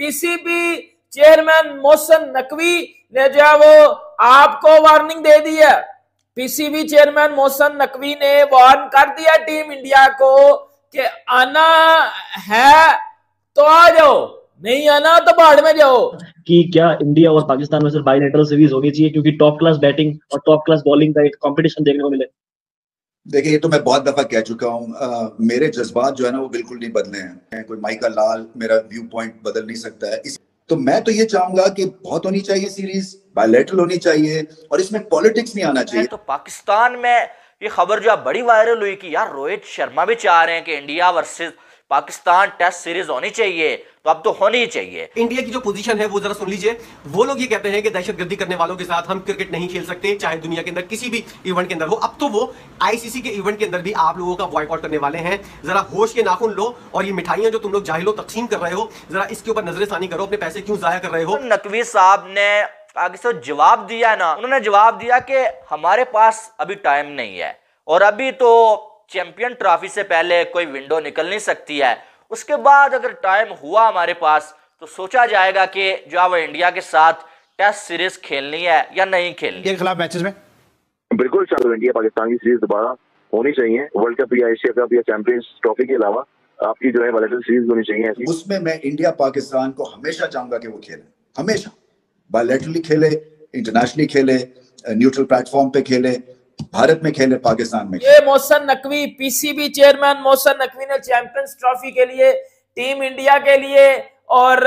PCB chairman Mohsin Naqvi ने जो है वो आपको वार्निंग दे दी है। पीसीबी चेयरमैन मोहसिन नकवी ने वार्न कर दिया टीम इंडिया को कि आना है तो आ जाओ, नहीं आना तो बाढ़ में जाओ। कि क्या इंडिया और पाकिस्तान में सिर्फ बायलैटरल सीरीज होनी चाहिए क्योंकि टॉप क्लास बैटिंग और टॉप क्लास बॉलिंग का एक कंपटीशन देखने को मिले? देखिए, ये तो मैं बहुत दफा कह चुका हूँ, मेरे जज्बात जो है ना वो बिल्कुल नहीं बदले हैं। कोई माइका लाल मेरा व्यू पॉइंट बदल नहीं सकता है। तो मैं तो ये चाहूंगा कि बहुत होनी चाहिए सीरीज, बायलैटरल होनी चाहिए और इसमें पॉलिटिक्स नहीं आना चाहिए। तो पाकिस्तान में ये खबर जो बड़ी वायरल हुई कि यार रोहित शर्मा भी चाह रहे हैं कि India versus Pakistan test series होनी चाहिए, तो अब तो होनी ही चाहिए। इंडिया की जो पोजीशन है वो जरा सुन लीजिए। वो लोग ये कहते हैं कि दहशतगर्दी करने वालों के साथ हम क्रिकेट नहीं खेल सकते, चाहे दुनिया के अंदर किसी भी इवेंट के अंदर हो। अब तो वो आईसीसी के इवेंट के अंदर भी आप लोगों का बॉयकॉट करने वाले हैं। जरा होश के नाखून लो और ये मिठाइयां जो तुम लोग जाहिलो तकसीम कर रहे हो, जरा इसके ऊपर नजरसानी करो। अपने पैसे क्यों जाया कर रहे हो? नकवी साहब ने आगे से जवाब दिया ना, उन्होंने जवाब दिया कि हमारे पास अभी टाइम नहीं है और अभी तो चैंपियन ट्रॉफी से पहले कोई विंडो निकल नहीं सकती है। उसके बाद अगर टाइम हुआ हमारे पास तो सोचा जाएगा कि जो है वो इंडिया के साथ टेस्ट सीरीज खेलनी है या नहीं खेलनी। इंडिया के खिलाफ मैचेस में बिल्कुल इंडिया पाकिस्तान की सीरीज दोबारा होनी चाहिए। वर्ल्ड कप या एशिया कप या चैंपियंस ट्रॉफी के अलावा आपकी जो है बायलैटरल सीरीज होनी चाहिए। उसमें मैं इंडिया पाकिस्तान को हमेशा चाहूंगा कि वो खेले, हमेशा बायलैटरली खेले, इंटरनेशनली खेले, न्यूट्रल प्लेटफॉर्म पे खेले, भारत में खेले, पाकिस्तान में। ये मोहसिन नकवी, पीसीबी चेयरमैन मोहसिन नकवी ने चैंपियंस ट्रॉफी के लिए, टीम इंडिया के लिए और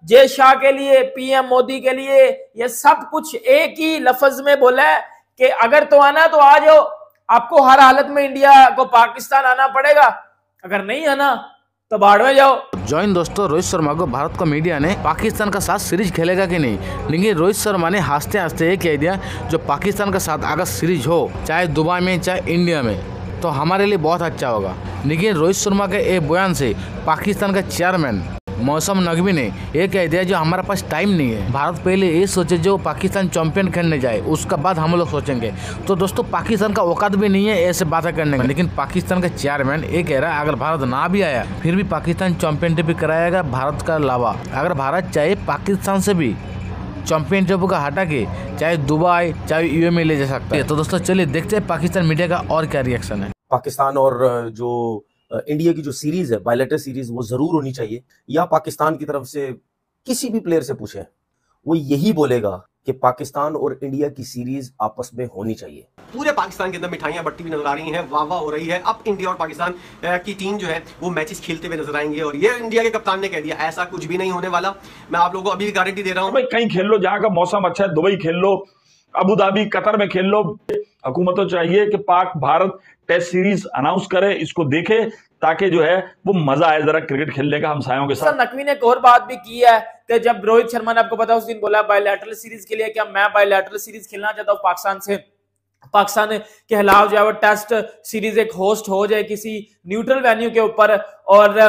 जय शाह के लिए, पीएम मोदी के लिए, ये सब कुछ एक ही लफ्ज में बोला है कि अगर तो आना तो आ जाओ, आपको हर हालत में इंडिया को पाकिस्तान आना पड़ेगा, अगर नहीं आना तो बाढ़ में जाओ। जॉइन दोस्तों, रोहित शर्मा को भारत को मीडिया ने पाकिस्तान का साथ सीरीज खेलेगा कि नहीं, लेकिन रोहित शर्मा ने हंसते हंसते ये कह दिया जो पाकिस्तान का साथ अगर सीरीज हो, चाहे दुबई में चाहे इंडिया में, तो हमारे लिए बहुत अच्छा होगा। लेकिन रोहित शर्मा के एक बयान से पाकिस्तान का चेयरमैन मोहसिन नकवी ने यह कह दिया जो हमारे पास टाइम नहीं है, भारत पहले ये सोचे जो पाकिस्तान चैंपियन खेलने जाए, उसका बाद हम लोग सोचेंगे। तो दोस्तों, पाकिस्तान का औकात भी नहीं है ऐसे बातें करने का। लेकिन पाकिस्तान का चेयरमैन ये कह रहा है अगर भारत ना भी आया फिर भी पाकिस्तान चैंपियनशिप भी कराएगा भारत का अलावा। अगर भारत चाहे पाकिस्तान से भी चैंपियनशिप का हटा के चाहे दुबई चाहे यूए में ले जा सकता है। तो दोस्तों चलिए देखते हैं पाकिस्तान मीडिया का और क्या रिएक्शन है। पाकिस्तान और जो इंडिया की जो सीरीज है, बायलैटरल सीरीज, वो जरूर होनी चाहिए। या पाकिस्तान की तरफ से किसी भी प्लेयर से पूछे, वो यही बोलेगा कि पाकिस्तान और इंडिया की सीरीज आपस में होनी चाहिए। पूरे पाकिस्तान के अंदर मिठाइयां बटती हुई नजर आ रही हैं, वाह वाह हो रही है। अब इंडिया और पाकिस्तान की टीम जो है वो मैचेस खेलते हुए नजर आएंगे और ये इंडिया के कप्तान ने कह दिया ऐसा कुछ भी नहीं होने वाला। मैं आप लोगों को अभी भी गारंटी दे रहा हूँ। भाई कहीं खेल लो जहां का मौसम अच्छा है, दुबई खेल लो, अबू धाबी, कतर में खेल लो। हुकूमत तो चाहिए कि Pak Bharat test series announce करे, इसको देखे, ताकि जो है वो मजा आए जरा क्रिकेट खेलने का हमसायों के साथ। नकवी ने एक और बात भी की है कि जब रोहित शर्मा ने, आपको पता, उस दिन बोला बायलैटरल सीरीज के लिए क्या मैं बायलैटरल सीरीज खेलना चाहता हूँ पाकिस्तान से, पाकिस्तान के खिलाफ जो है वो टेस्ट सीरीज एक होस्ट हो जाए किसी न्यूट्रल वेन्यू के ऊपर। और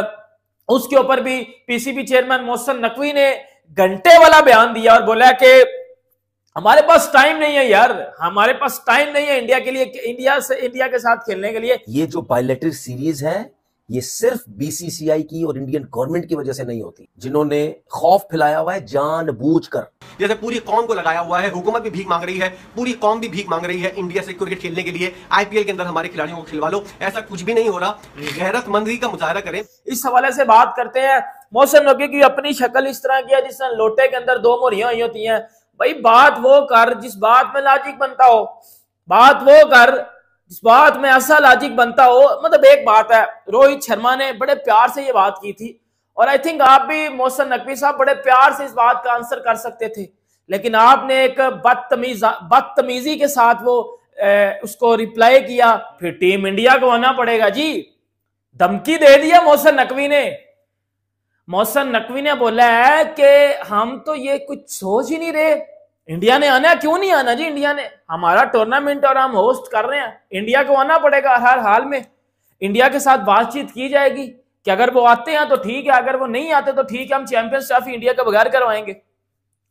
उसके ऊपर भी पीसीबी चेयरमैन मोहसिन नकवी ने घंटे वाला बयान दिया और बोला कि हमारे पास टाइम नहीं है यार, हमारे पास टाइम नहीं है इंडिया के लिए, इंडिया के साथ खेलने के लिए। ये जो बायलैटरल सीरीज है ये सिर्फ बीसीसीआई की और इंडियन गवर्नमेंट की वजह से नहीं होती, जिन्होंने खौफ फैलाया हुआ है जानबूझकर। जैसे पूरी कौम को लगाया हुआ है, हुकूमत भी भीख मांग रही है, पूरी कौम भी भीख मांग रही है इंडिया से क्रिकेट खेलने के लिए। आईपीएल के अंदर हमारे खिलाड़ियों को खिलवा लो, ऐसा कुछ भी नहीं हो रहा। गैरतमंदी का मुजाहरा करें। इस हवाले से बात करते हैं। मोहसिन नकवी की अपनी शक्ल इस तरह की है जिस तरह लोटे के अंदर दो मोहरियां हुई होती हैं। भाई बात वो कर जिस बात में लॉजिक बनता हो, बात वो कर जिस बात में ऐसा लॉजिक बनता हो। मतलब एक बात है, रोहित शर्मा ने बड़े प्यार से ये बात की थी और आई थिंक आप भी मोहसिन नकवी साहब बड़े प्यार से इस बात का आंसर कर सकते थे, लेकिन आपने एक बदतमीजी के साथ वो उसको रिप्लाई किया। फिर टीम इंडिया को आना पड़ेगा जी, धमकी दे दिया मोहसिन नकवी ने। मोहसिन नकवी ने बोला है कि हम तो ये कुछ सोच ही नहीं रहे, इंडिया ने आना, क्यों नहीं आना जी, इंडिया ने हमारा टूर्नामेंट और हम होस्ट कर रहे हैं, इंडिया को आना पड़ेगा हर हाल में। इंडिया के साथ बातचीत की जाएगी कि अगर वो आते हैं तो ठीक है, अगर वो नहीं आते तो ठीक है, हम चैंपियंस ट्रॉफी इंडिया के बगैर करवाएंगे।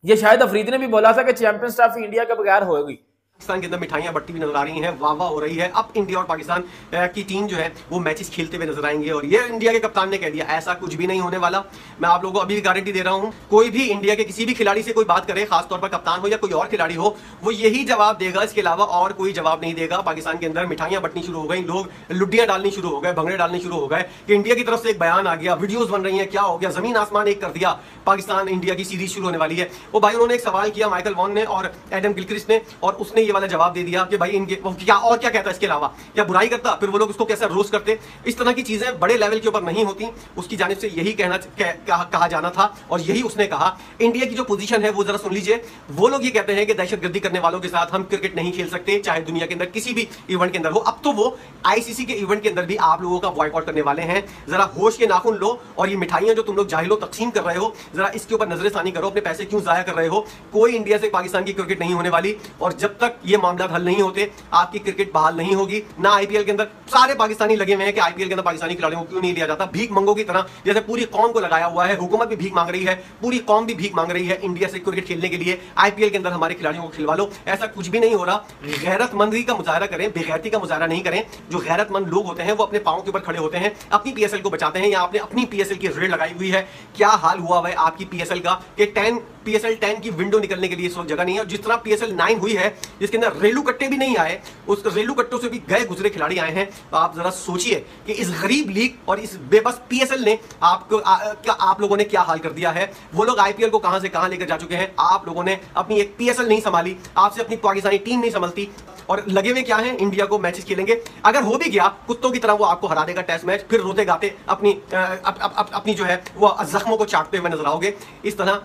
ये शायद अफरीदी ने भी बोला था कि चैंपियंस ट्रॉफी इंडिया के बगैर होगी। पाकिस्तान के अंदर मिठाइयां बट्टी भी नजर आ रही हैं, वाह वाह हो रही है। अब इंडिया और पाकिस्तान की टीम जो है वो मैचेस खेलते हुए नजर आएंगे और ये इंडिया के कप्तान ने कह दिया ऐसा कुछ भी नहीं होने वाला। मैं आप लोगों को अभी भी गारंटी दे रहा हूं, कोई भी इंडिया के किसी भी खिलाड़ी से कोई बात करे, खासतौर पर कप्तान हो या कोई और खिलाड़ी हो, वो यही जवाब देगा, इसके अलावा और कोई जवाब नहीं देगा। पाकिस्तान के अंदर मिठाइयां बटनी शुरू हो गई, लोग लुड्डियां डालनी शुरू हो गए, भंगड़े डालने शुरू हो गए कि इंडिया की तरफ से एक बयान आ गया, वीडियोस बन रही हैं, क्या हो गया, जमीन आसमान एक कर दिया, पाकिस्तान इंडिया की सीरीज शुरू होने वाली है। वो भाई उन्होंने एक सवाल किया माइकल वॉन ने और एडम गिलक्रिस्ट ने, और उसने ये वाला जवाब दे दिया कि भाई इनके क्या और क्या कहता है, इसके अलावा क्या बुराई करता, फिर वो लोग उसको कैसा रोस्ट करते। इस तरह की चीजें बड़े लेवल के ऊपर नहीं होती, उसकी जानिब से यही कहा जाना था और यही उसने कहा। इंडिया की जो पोजीशन है वो जरा सुन लीजिए। वो लोग ये कहते हैं कि दहशतगर्दी करने वालों के साथ हम क्रिकेट नहीं खेल सकते, चाहे दुनिया के अंदर किसी भी इवेंट के अंदर हो। अब तो वो आईसीसी के इवेंट के अंदर भी आप लोगों का बॉयकॉट करने वाले हैं। जरा होश के नाखून लो और ये मिठाइयां जो तुम लोग जाहिलो तकसीम कर रहे हो, जरा इसके ऊपर नजरसानी करो, अपने पैसे क्यों जाया कर रहे हो। कोई इंडिया से पाकिस्तान की क्रिकेट नहीं होने वाली और जब तक ये मामला हल नहीं होते आपकी क्रिकेट बहाल नहीं होगी। ना आईपीएल के अंदर सारे पाकिस्तानी लगे हुए हैं कि आईपीएल के अंदर पाकिस्तानी खिलाड़ियों को क्यों नहीं लिया जाता, भीख मंगों की तरह जैसे पूरी कौम को लगाया हुआ है। हुकूमत भी भीख मांग रही है, पूरी कौम भी भीख मांग रही है इंडिया से क्रिकेट खेलने के लिए। आईपीएल के अंदर हमारे खिलाड़ियों को खिलवा लो, ऐसा कुछ भी नहीं हो रहा। गैरतमंदी का मुजाहरा करें, बेगैरती का मुजाहरा नहीं करें। जो गैरतमंद लोग होते हैं वो अपने पांव के ऊपर खड़े होते हैं, अपनी पीएसएल को बचाते हैं। या आपने अपनी पीएसएल की रेड लगाई हुई है, क्या हाल हुआ है आपकी पीएसएल का कि पीएसएल 10 की विंडो निकलने के लिए इस वक्त जगह नहीं है। जिस तरह पीएसएल 9 हुई है जिसके अंदर रेलू कट्टे भी नहीं आए, उस रेलू कट्टों से भी गए गुजरे खिलाड़ी आए हैं। तो आप जरा सोचिए कि इस गरीब लीग और इस बेबस पीएसएल ने आप लोगों ने क्या हाल कर दिया है। वो लोग आईपीएल को कहां से कहां लेकर जा चुके हैं, आप लोगों ने अपनी एक पीएसएल नहीं संभाली, आपसे अपनी पाकिस्तानी टीम नहीं संभलती और लगे हुए क्या हैं, इंडिया को मैचेस खेलेंगे। अगर हो भी गया कुत्तों की तरह वो आपको हरा देगा टेस्ट मैच, फिर रोते गाते अपनी जो है वो जख्मों को चाटते हुए नजर आओगे। इस तरह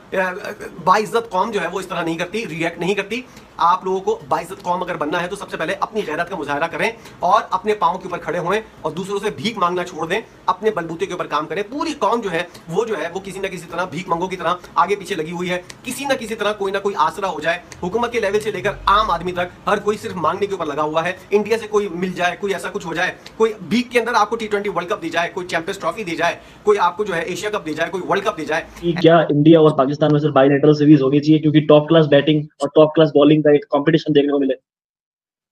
बाइज्जत कौम जो है वो इस तरह नहीं करती, रिएक्ट नहीं करती। आप लोगों को बाइज्जत कौम अगर बनना है तो सबसे पहले अपनी गैरत का मुजाहरा करें और अपने पांव के ऊपर खड़े होएं और दूसरों से भीख मांगना छोड़ दें, अपने बलबूते के ऊपर काम करें। पूरी कौम जो है वो किसी ना किसी तरह भीख मंगों की तरह आगे पीछे लगी हुई है। किसी ना किसी तरह कोई ना कोई आसरा हो जाए, हुकूमत के लेवल से लेकर आम आदमी तक हर कोई सिर्फ मांगने के ऊपर लगा हुआ है। इंडिया से कोई मिल जाए, कोई ऐसा कुछ हो जाए, कोई भीख के अंदर आपको T20 वर्ल्ड कप दी जाए, कोई चैंपियंस ट्रॉफी दी जाए, कोई आपको जो है एशिया कप दी जाए, कोई वर्ल्ड कप दी जाए। क्या इंडिया और पाकिस्तान में सिर्फ बायलैटरल सीरीज होनी चाहिए क्योंकि टॉप क्लास बैटिंग और टॉप क्लास बॉलिंग का एक कंपटीशन देखने को मिले?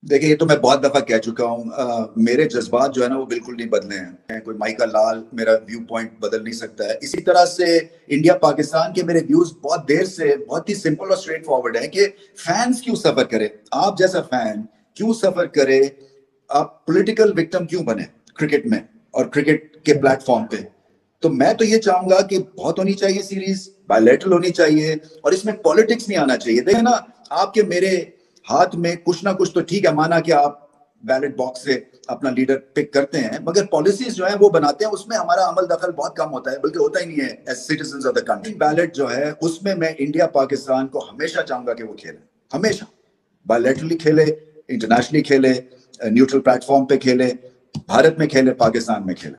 देखिए, ये तो मैं बहुत दफा कह चुका हूँ, मेरे जज्बात जो है ना वो बिल्कुल नहीं बदले हैं। कोई माइका लाल मेरा व्यू पॉइंट बदल नहीं सकता है। इसी तरह से इंडिया पाकिस्तान के मेरे व्यूज बहुत देर से बहुत ही सिंपल और स्ट्रेट फॉरवर्ड है कि फैंस क्यों सफर करे, आप जैसा फैन क्यों सफर करे, आप पॉलिटिकल विक्टिम क्यों बने क्रिकेट में और क्रिकेट के प्लेटफॉर्म पे। तो मैं तो ये चाहूंगा कि बहुत होनी चाहिए सीरीज, बायलैटरल होनी चाहिए और इसमें पॉलिटिक्स नहीं आना चाहिए। देखिए ना, आपके मेरे हाथ में कुछ ना कुछ तो ठीक है, माना कि आप बैलेट बॉक्स से अपना लीडर पिक करते हैं, मगर पॉलिसीज जो है वो बनाते हैं, उसमें हमारा अमल दखल बहुत कम होता है, बल्कि होता ही नहीं है as citizens of the country. Ballot जो है उसमें मैं इंडिया पाकिस्तान को हमेशा चाहूंगा कि वो खेले, हमेशा बायलैटरली खेले, इंटरनेशनली खेले, न्यूट्रल प्लेटफॉर्म पे खेले, भारत में खेले, पाकिस्तान में खेले।